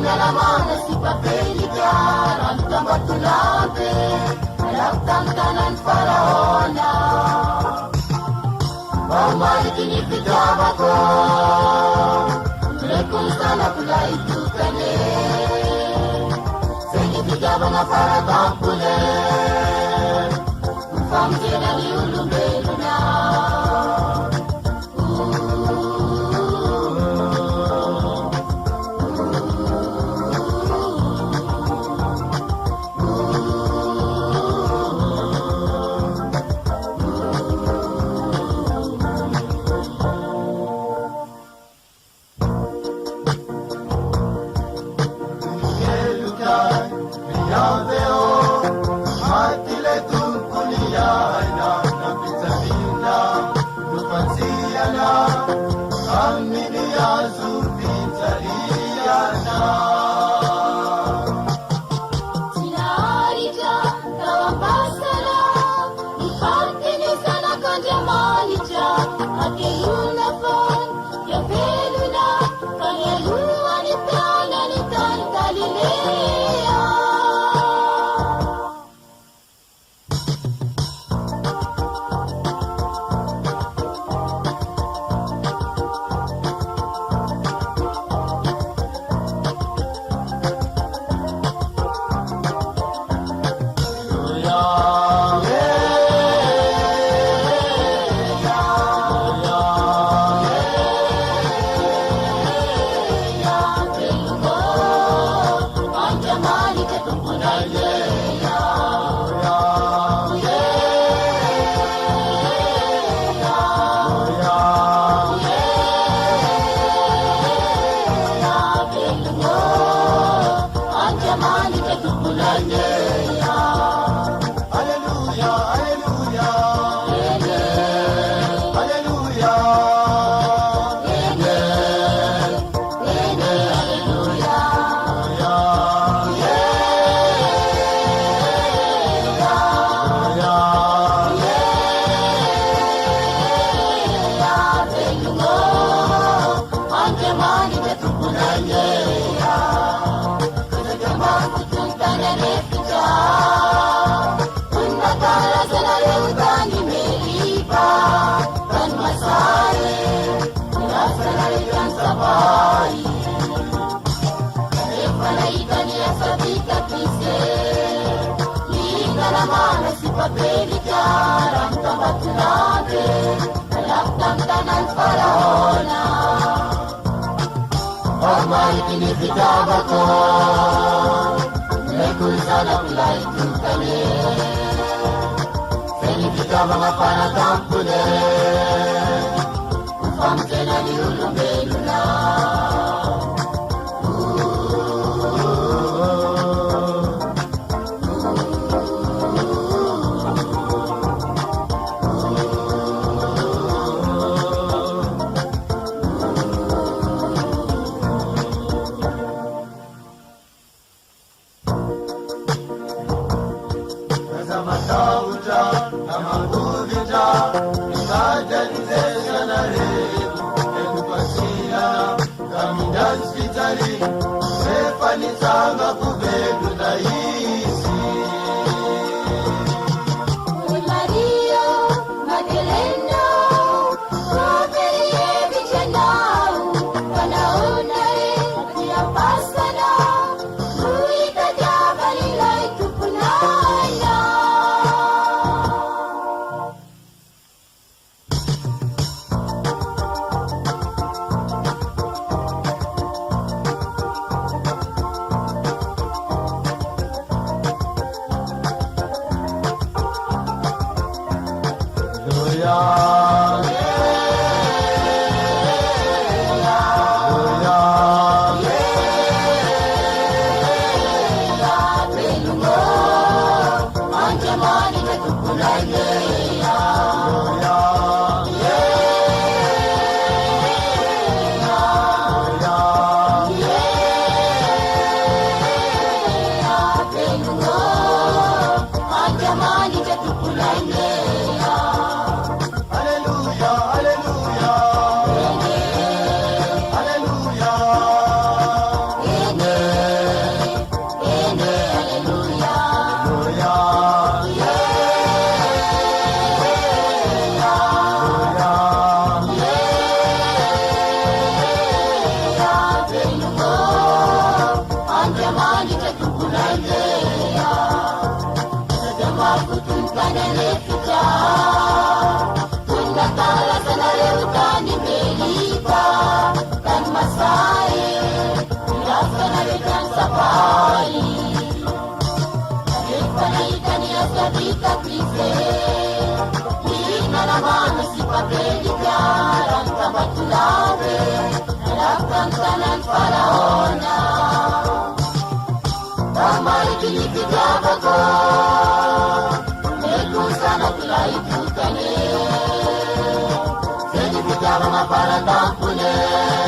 Mana si papelika ang tamatulabi Alagtang tanan paraona Pamalik inipigama ko Lekong sana pula itu kane Senipigama nga para tampule Ufamke na liulubelo na Papelika ang tamatulabi Alagtang tanan paraona Pagmalik inipigama ko Lekul sana pula itu kami Senipigama nga panatampule Ufamke na liulubelo na kita krize Ina naman si Pagkailigyan Ang kamatulawe Nalakang tanan panahon na Pamay kinipigab ako May kung sana tulay ikutan Sa inibigab mga paratang punin